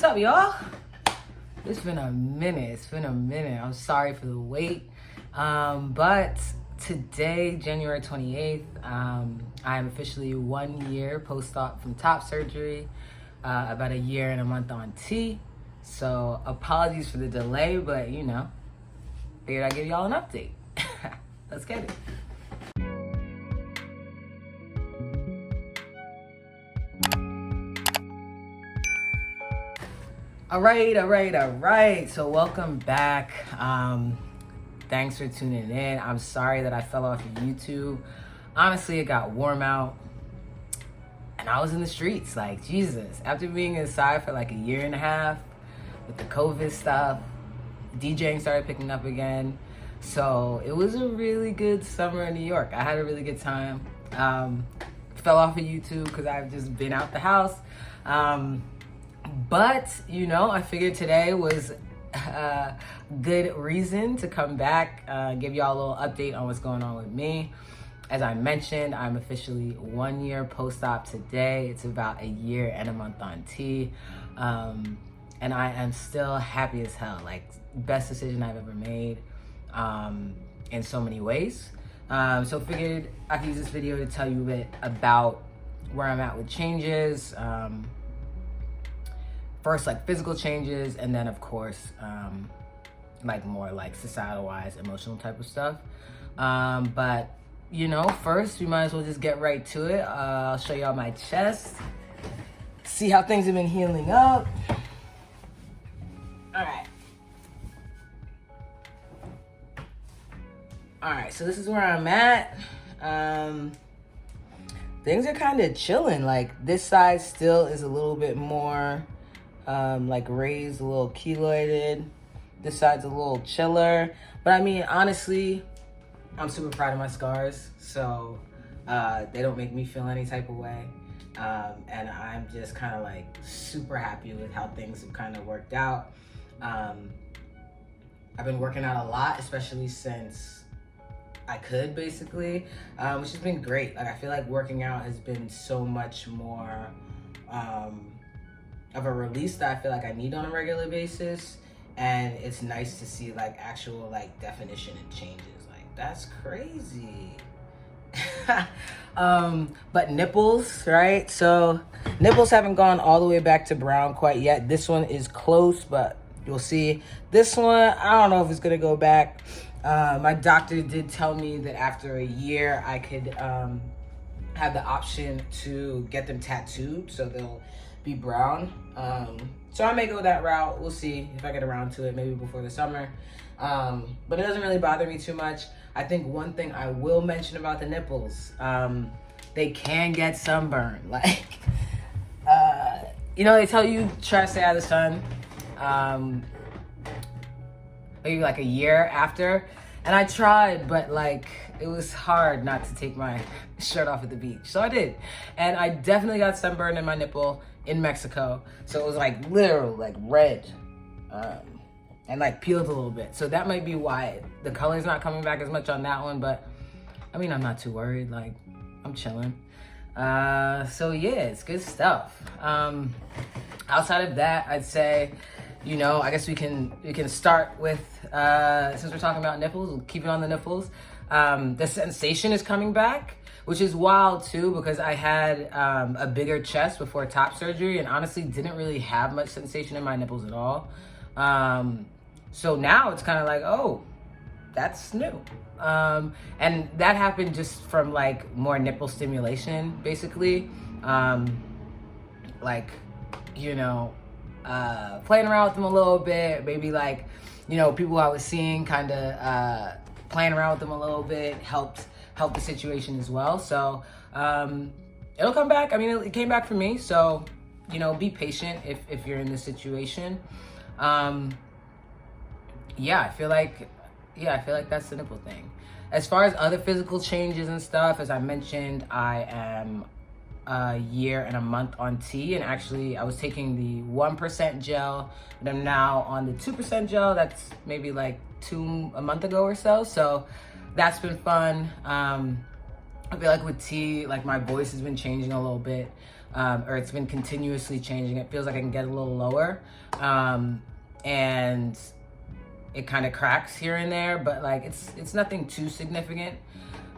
What's up, y'all? It's been a minute. I'm sorry for the wait. But today, January 28th, I am officially 1 year post-op from top surgery, about a year and a month on T. So apologies for the delay, but figured I'd give y'all an update. Let's get it. All right. So welcome back. Thanks for tuning in. I'm sorry that I fell off of YouTube. Honestly, it got warm out and I was in the streets, like Jesus. After being inside for like a year and a half with the COVID stuff, DJing started picking up again. So it was a really good summer in New York. I had a really good time. Fell off of YouTube because I've just been out the house. But, I figured today was a good reason to come back, give y'all a little update on what's going on with me. As I mentioned, I'm officially 1 year post-op today. It's about a year and a month on T. And I am still happy as hell. Like, best decision I've ever made in so many ways. So figured I could use this video to tell you a bit about where I'm at with changes. First, like physical changes, and then of course, like more like societal-wise, emotional type of stuff. But first we might as well just get right to it. I'll show y'all my chest. See how things have been healing up. All right, so this is where I'm at. Things are kind of chilling. Like this side still is a little bit more like raised, a little keloided. This side's a little chiller. But I mean, honestly, I'm super proud of my scars. So they don't make me feel any type of way. And I'm just kind of like super happy with how things have kind of worked out. I've been working out a lot, especially since I could, basically, which has been great. Like, I feel like working out has been so much more of a release that I feel like I need on a regular basis. And it's nice to see like actual like definition and changes. Like, that's crazy. But nipples, right? So nipples haven't gone all the way back to brown quite yet. This one is close, but you'll see. This one, I don't know if it's gonna go back. My doctor did tell me that after a year I could have the option to get them tattooed, so they'll be brown. So I may go that route. We'll see if I get around to it, maybe before the summer. But it doesn't really bother me too much. I think one thing I will mention about the nipples, they can get sunburned. Like, they tell you try to stay out of the sun, maybe like a year after. And I tried, but like, it was hard not to take my shirt off at the beach. So I did. And I definitely got sunburned in my nipple in Mexico. So it was like literal, like red, and like peeled a little bit. So that might be why the color's not coming back as much on that one. But I mean, I'm not too worried. Like, I'm chilling. So yeah, it's good stuff. Outside of that, I'd say, I guess we can start with, since we're talking about nipples, we'll keep it on the nipples. The sensation is coming back, which is wild too, because I had a bigger chest before top surgery and honestly didn't really have much sensation in my nipples at all. So now it's kind of like, oh, that's new. And that happened just from like more nipple stimulation, basically. Playing around with them a little bit, maybe like, people I was seeing kind of playing around with them a little bit helped the situation as well. So it'll come back. I mean, it came back for me. So, be patient if you're in this situation. I feel like that's the nipple thing. As far as other physical changes and stuff, as I mentioned, I am a year and a month on T, and actually I was taking the 1% gel, and I'm now on the 2% gel. That's maybe like a month ago or so. So that's been fun. I feel like with T, like my voice has been changing a little bit. or it's been continuously changing. It feels like I can get a little lower, and it kind of cracks here and there, but like it's nothing too significant.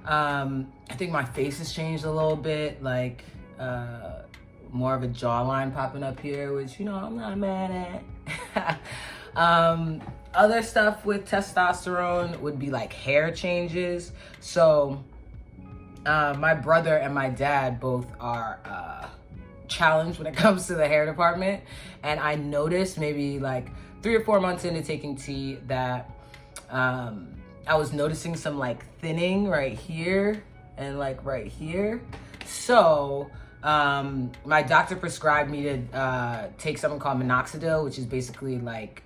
I think my face has changed a little bit, like more of a jawline popping up here, which, you know, I'm not mad at. Other stuff with testosterone would be like hair changes. So my brother and my dad both are challenged when it comes to the hair department, and I noticed maybe like 3 or 4 months into taking tea that I was noticing some like thinning right here and like right here. So my doctor prescribed me to take something called minoxidil, which is basically like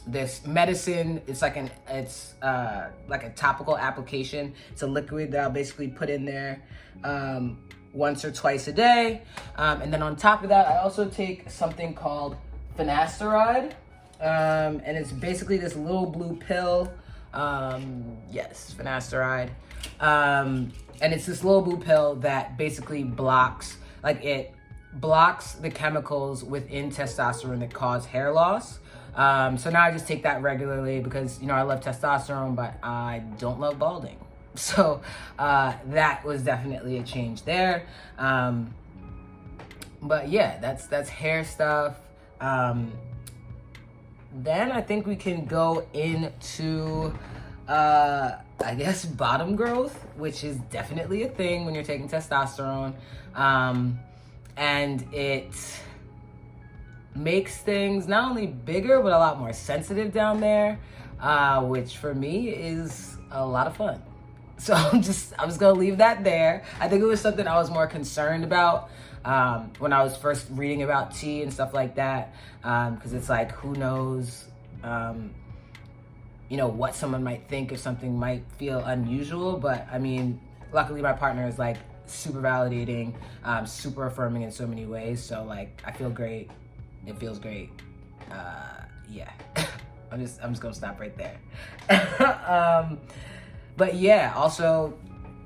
this medicine. It's like a topical application. It's a liquid that I'll basically put in there once or twice a day. And then on top of that, I also take something called Finasteride. And it's basically this little blue pill. Yes, Finasteride. And it's this little blue pill that basically blocks the chemicals within testosterone that cause hair loss. So now I just take that regularly because, you know, I love testosterone, but I don't love balding. So that was definitely a change there. But yeah, that's hair stuff. Then I think we can go into, I guess, bottom growth, which is definitely a thing when you're taking testosterone. And it makes things not only bigger, but a lot more sensitive down there, which for me is a lot of fun. So I'm just gonna leave that there. I think it was something I was more concerned about when I was first reading about tea and stuff like that, because it's like, who knows, you know, what someone might think if something might feel unusual. But I mean, luckily my partner is like super validating, super affirming in so many ways. So like, I feel great. It feels great. Yeah, I'm just gonna stop right there. But yeah, also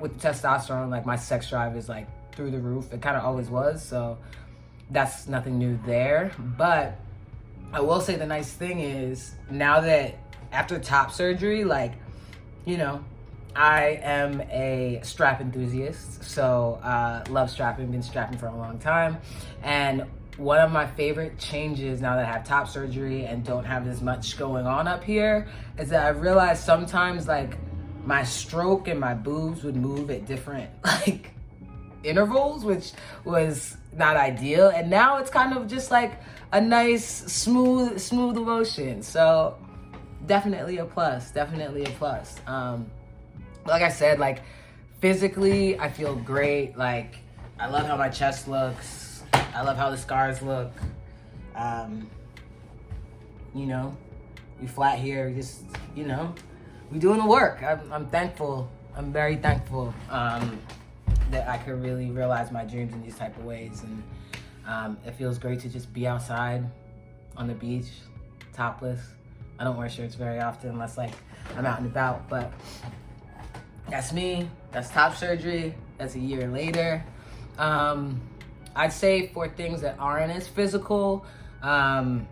with testosterone, like my sex drive is like through the roof. It kind of always was, so that's nothing new there. But I will say the nice thing is, now that after top surgery, like, you know, I am a strap enthusiast, so love strapping, been strapping for a long time. And one of my favorite changes now that I have top surgery and don't have as much going on up here is that I realized sometimes like my stroke and my boobs would move at different like intervals, which was not ideal. And now it's kind of just like a nice smooth motion. So definitely a plus, like I said, like physically I feel great. Like I love how my chest looks. I love how the scars look. You know, we flat here, just, you know, we doing the work. I'm thankful. I'm very thankful that I could really realize my dreams in these type of ways. And it feels great to just be outside on the beach, topless. I don't wear shirts very often unless like I'm out and about, but that's me. That's top surgery. That's a year later. I'd say for things that aren't as physical, I'd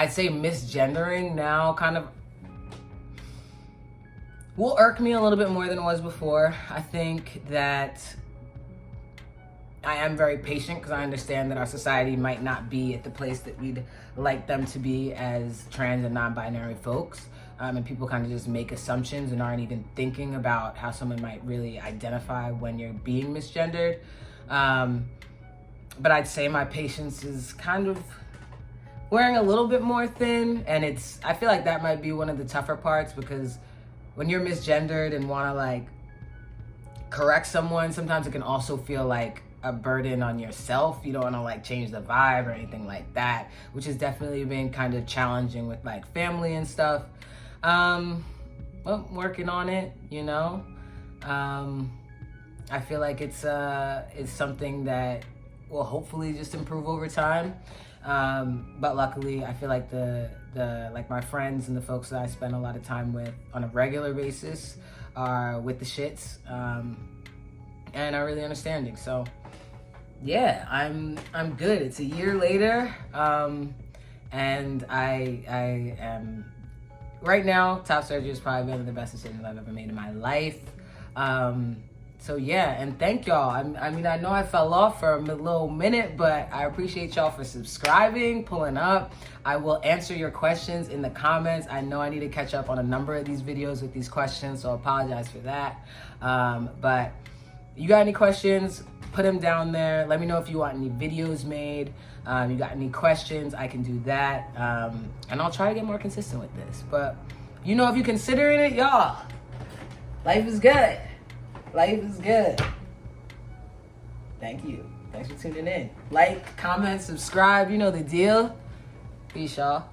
say misgendering now kind of will irk me a little bit more than it was before. I think that I am very patient because I understand that our society might not be at the place that we'd like them to be as trans and non-binary folks. And people kind of just make assumptions and aren't even thinking about how someone might really identify when you're being misgendered. But I'd say my patience is kind of wearing a little bit more thin, and I feel like that might be one of the tougher parts, because when you're misgendered and want to like correct someone, sometimes it can also feel like a burden on yourself. You don't want to like change the vibe or anything like that, which has definitely been kind of challenging with like family and stuff. Well, working on it, you know. I feel like it's something that will hopefully just improve over time. But luckily, I feel like the like my friends and the folks that I spend a lot of time with on a regular basis are with the shits. and are really understanding. So yeah, I'm good. It's a year later, and I am right now. Top surgery is probably one of the best decisions I've ever made in my life. So yeah, and thank y'all. I mean, I know I fell off for a little minute, but I appreciate y'all for subscribing, pulling up. I will answer your questions in the comments. I know I need to catch up on a number of these videos with these questions, so I apologize for that. But you got any questions, put them down there. Let me know if you want any videos made. You got any questions, I can do that. And I'll try to get more consistent with this. But you know, if you're considering it, y'all, life is good. Life is good. Thank you. Thanks for tuning in. Like, comment, subscribe. You know the deal. Peace, y'all.